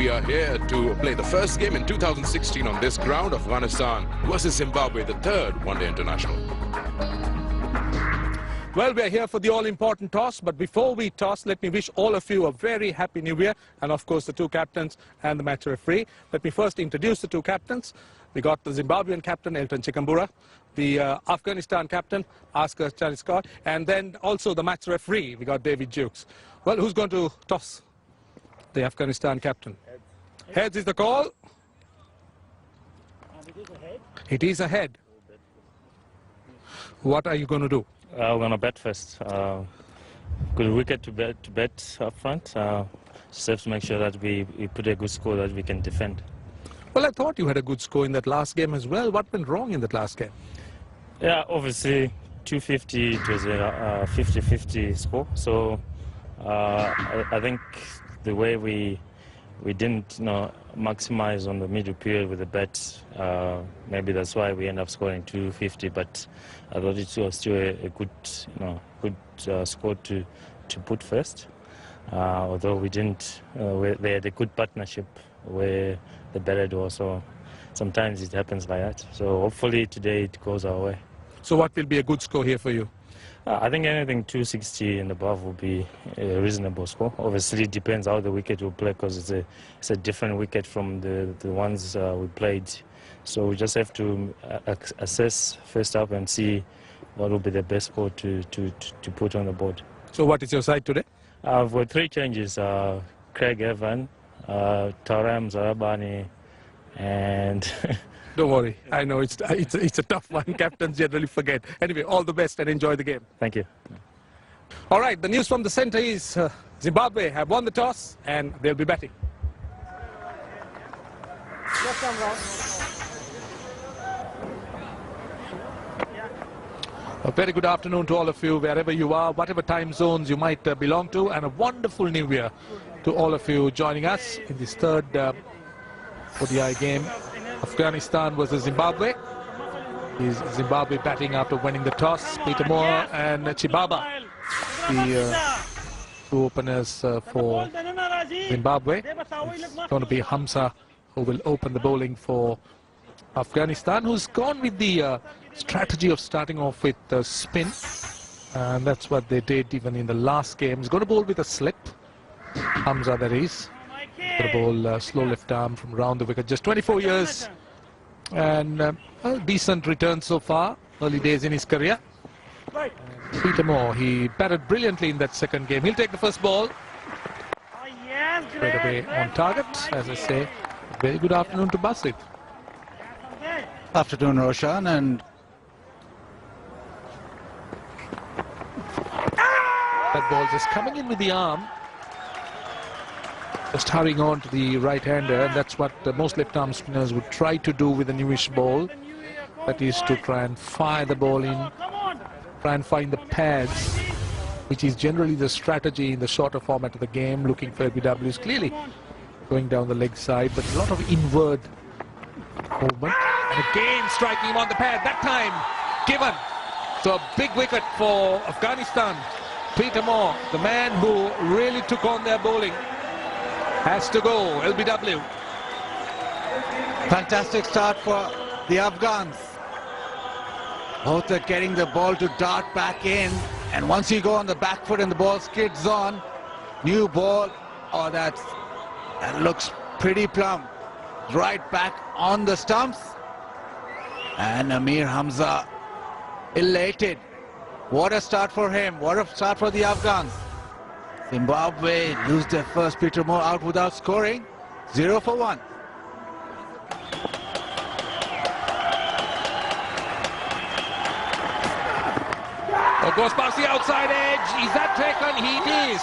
We are here to play the first game in 2016 on this ground, Afghanistan versus Zimbabwe, the third one-day international. Well, we are here for the all-important toss, but before we toss, let me wish all of you a very happy new year, and of course the two captains and the match referee. Let me first introduce the two captains. We got the Zimbabwean captain, Elton Chikambura, the Afghanistan captain, Askar Chariskar, and then also the match referee, we got David Jukes. Well, who's going to toss? The Afghanistan captain. Heads is the call. It is a head. It is a head. What are you going to do? We're going to bet first. Good wicket to bet up front. Just have to make sure that we put a good score that we can defend. Well, I thought you had a good score in that last game as well. What went wrong in that last game? Yeah, obviously 250, it was a 50-50 score. So I think the way we didn't maximize on the middle period with the bet, maybe that's why we end up scoring 250. But I thought it was still a good score to put first. Although we didn't, they had a good partnership where the better do. So sometimes it happens like that. So hopefully today it goes our way. So what will be a good score here for you? I think anything 260 and above will be a reasonable score. Obviously, it depends how the wicket will play, because it's a different wicket from the ones we played. So we just have to assess first up and see what will be the best score to put on the board. So what is your side today? I've got three changes: Craig Evan, Taram Zarabani, and Don't worry, I know it's a tough one. Captains generally forget. Anyway, all the best and enjoy the game. Thank you. All right, the news from the centre is Zimbabwe have won the toss and they'll be batting. A very good afternoon to all of you, wherever you are, whatever time zones you might belong to, and a wonderful new year to all of you joining us in this third ODI game. Afghanistan versus Zimbabwe. Is Zimbabwe batting after winning the toss? Peter Moore and Chibaba, the two openers for Zimbabwe. It's going to be Hamza who will open the bowling for Afghanistan, who's gone with the strategy of starting off with spin, and that's what they did even in the last game. He's going to bowl with a slip. Hamza, that is. Going to bowl slow left arm from around the wicket. Just 24 years and a decent return so far. Early days in his career. And Peter Moore, he batted brilliantly in that second game. He'll take the first ball. Straight away on target. As I say, very good afternoon to Basit. Afternoon, Roshan, and that ball just coming in with the arm. Just hurrying on to the right-hander, and that's what most left-arm spinners would try to do with a newish ball. That is to try and fire the ball in, try and find the pads, which is generally the strategy in the shorter format of the game, looking for LBWs, clearly going down the leg side, but a lot of inward movement. And again striking him on the pad, that time given. So a big wicket for Afghanistan. Peter Moore, the man who really took on their bowling, has to go. LBW. fantastic start for the Afghans. Both are getting the ball to dart back in, and once you go on the back foot and the ball skids on, new ball, oh, that looks pretty plumb. Right back on the stumps, and Amir Hamza elated. What a start for him, what a start for the Afghans. Zimbabwe lose their first. Peter Moore out without scoring. 0 for 1. Oh, goes past the outside edge. Is that taken? It is.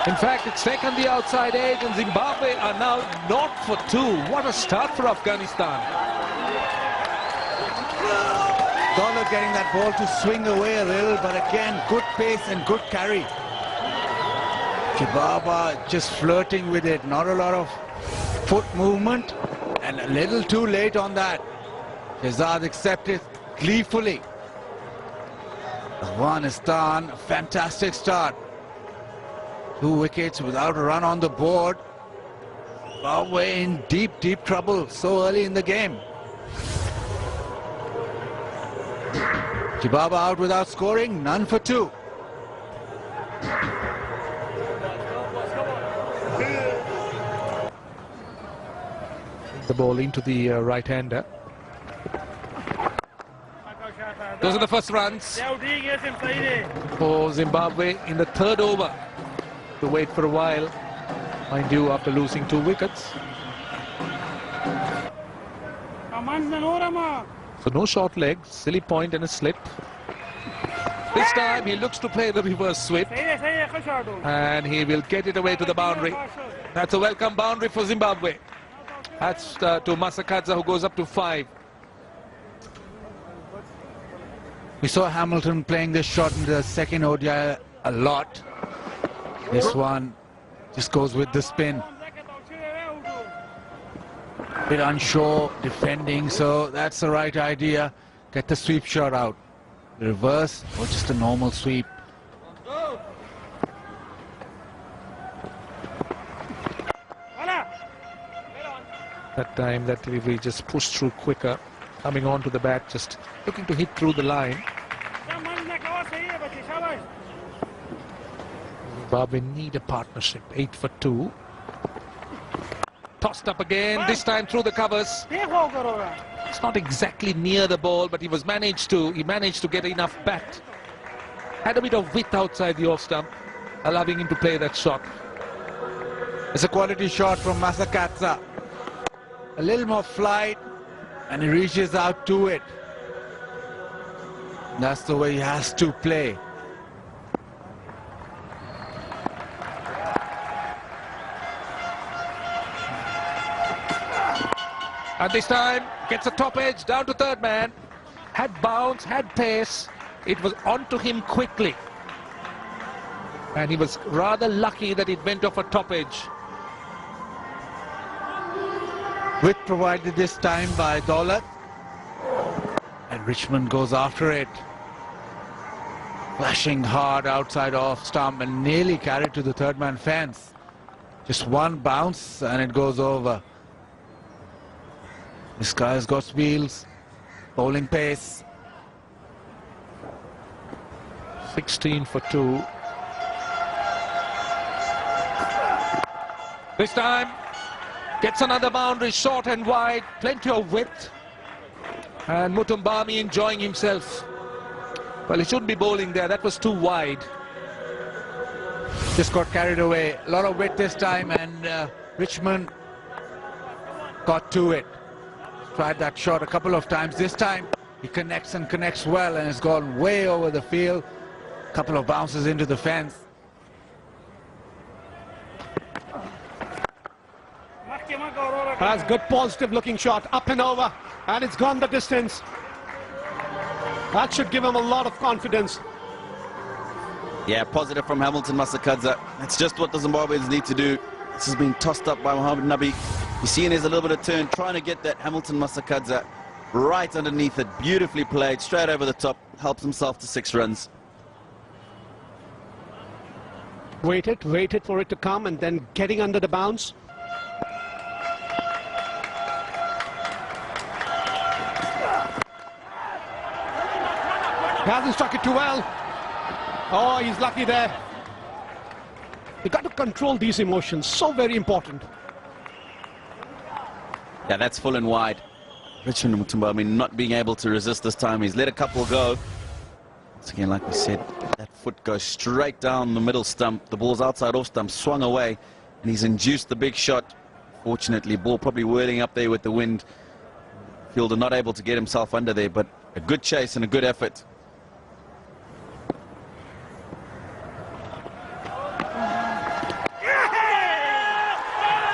In fact, it's taken the outside edge, and Zimbabwe are now 0 for 2. What a start for Afghanistan. Dollar getting that ball to swing away a little, but again, good pace and good carry. Chibaba just flirting with it, not a lot of foot movement, and a little too late on that. Shehzad accepted gleefully. Afghanistan, fantastic start. 2 wickets without a run on the board. Zimbabwe in deep, deep trouble so early in the game. Chibaba out without scoring, none for two. The ball into the right-hander. Those are the first runs for Zimbabwe in the third over. To wait for a while, mind you, after losing 2 wickets. So no short legs, silly point and a slip. This time he looks to play the reverse sweep, and he will get it away to the boundary. That's a welcome boundary for Zimbabwe. That's to Masakadza, who goes up to 5. We saw Hamilton playing this shot in the second ODI a lot. This one just goes with the spin. Bit unsure, defending, so that's the right idea. Get the sweep shot out. Reverse or just a normal sweep. That time that delivery just pushed through quicker, coming on to the bat, just looking to hit through the line. Zimbabwe need a partnership. 8 for 2. Tossed up again, this time through the covers. It's not exactly near the ball, but he managed to get enough bat. Had a bit of width outside the off stump, allowing him to play that shot. It's a quality shot from Masakadza. A little more flight, and he reaches out to it. That's the way he has to play. And this time, gets a top edge down to third man. Had bounce, had pace. It was onto him quickly. And he was rather lucky that it went off a top edge. Width provided this time by Daulat. And Richmond goes after it. Flashing hard outside off stump and nearly carried to the third man fence. Just one bounce and it goes over. This guy's got wheels, bowling pace. 16 for 2. This time, gets another boundary, short and wide, plenty of width. And Mutumbami enjoying himself. Well, he shouldn't be bowling there, that was too wide. Just got carried away. A lot of width this time, and Richmond got to it. Tried that shot a couple of times. This time he connects and connects well, and it's gone way over the field. A couple of bounces into the fence. That's good, positive looking shot, up and over, and it's gone the distance. That should give him a lot of confidence. Yeah, positive from Hamilton Masakadza. That's just what the Zimbabweans need to do. This has been tossed up by Mohamed Nabi. You see, there's a little bit of turn, trying to get that Hamilton Masakadza right underneath it. Beautifully played, straight over the top, helps himself to 6 runs. Waited for it to come, and then getting under the bounce. He hasn't struck it too well. Oh, he's lucky there. You got to control these emotions, so very important. Yeah, that's full and wide. Richmond Mutumbami not being able to resist this time. He's let a couple go. Once again, like we said, that foot goes straight down the middle stump. The ball's outside off stump, swung away, and he's induced the big shot. Fortunately, ball probably whirling up there with the wind. Fielder not able to get himself under there, but a good chase and a good effort.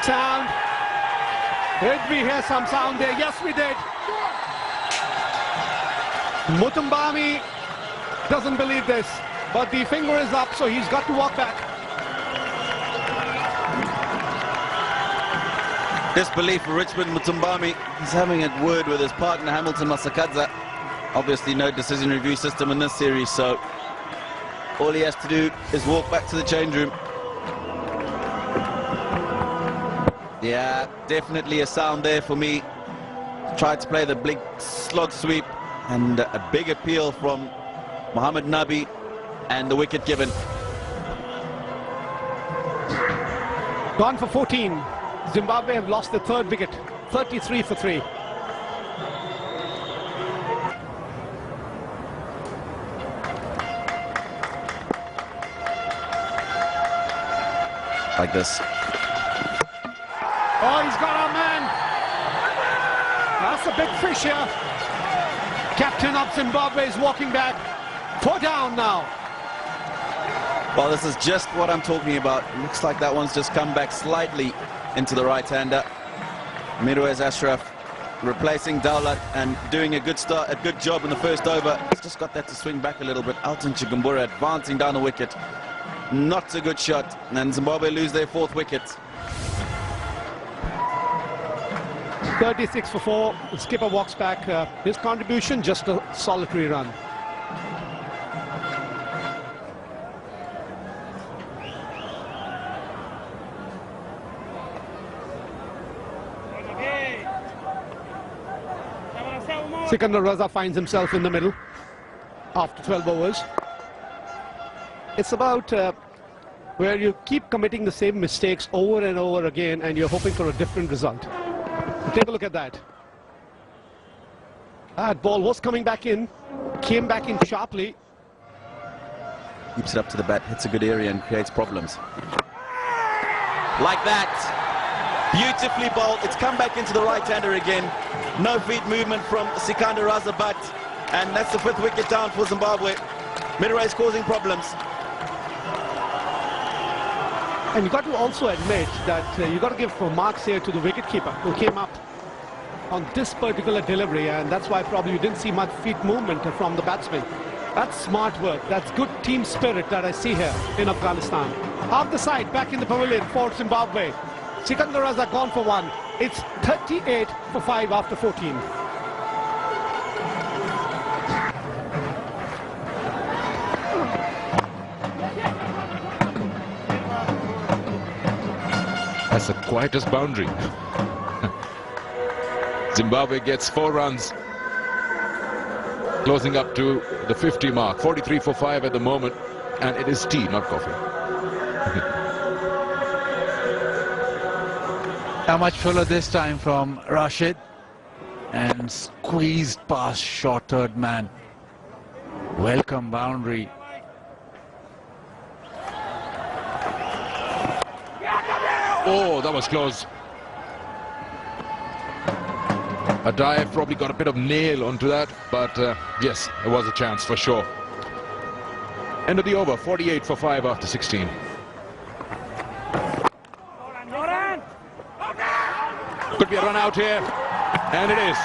Sound. Did we hear some sound there? Yes, we did. Mutumbami doesn't believe this, but the finger is up, so he's got to walk back. Disbelief for Richmond Mutumbami. He's having a word with his partner Hamilton Masakadza. Obviously no decision review system in this series, so all he has to do is walk back to the change room. Yeah, definitely a sound there for me. Tried to play the big slog sweep, and a big appeal from Mohamed Nabi, and the wicket given. Gone for 14. Zimbabwe have lost the third wicket. 33 for 3. Like this. Oh, he's got our man. That's a big fish here. Captain of Zimbabwe is walking back. 4 down now. Well, this is just what I'm talking about. Looks like that one's just come back slightly into the right-hander. Mirwais Ashraf replacing Daulat and doing a good job in the first over. He's just got that to swing back a little bit. Alton Chigumbura advancing down the wicket. Not a good shot, and Zimbabwe lose their 4th wicket. 36 for 4. The skipper walks back. His contribution, just a solitary run. Sikandar Raza finds himself in the middle after 12 overs. It's about where you keep committing the same mistakes over and over again and you're hoping for a different result. Take a look at that. That ball was coming back in, came back in sharply. Keeps it up to the bat, hits a good area and creates problems. Like that. Beautifully bowled. It's come back into the right-hander again. No feet movement from Sikandar Raza, but, and that's the 5th wicket down for Zimbabwe. Mirwais causing problems. And you've got to also admit that you've got to give marks here to the wicketkeeper who came up on this particular delivery, and that's why probably you didn't see much feet movement from the batsman. That's smart work. That's good team spirit that I see here in Afghanistan. Half the side back in the pavilion for Zimbabwe. Sikandar Raza gone for 1. It's 38 for 5 after 14. That's the quietest boundary. Zimbabwe gets 4 runs, closing up to the 50 mark. 43 for 5 at the moment, and it is tea, not coffee. How much fuller this time from Rashid, and squeezed past short third man. Welcome boundary. Oh, that was close. A dive probably got a bit of nail onto that, but yes, it was a chance for sure. End of the over, 48 for 5 after 16. Could be a run out here, and it is.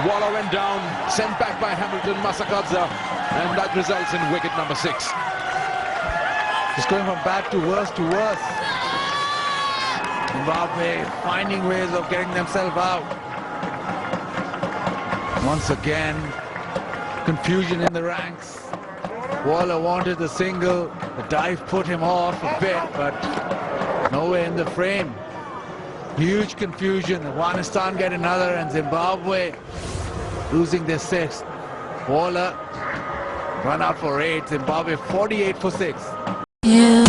Waller went down, sent back by Hamilton Masakadza, and that results in wicket number 6. Just going from bad to worse to worse. Zimbabwe finding ways of getting themselves out. Once again, confusion in the ranks. Waller wanted the single. The dive put him off a bit, but nowhere in the frame. Huge confusion. Afghanistan get another, and Zimbabwe losing their 6th. Waller run out for 8. Zimbabwe 48 for 6. Yeah.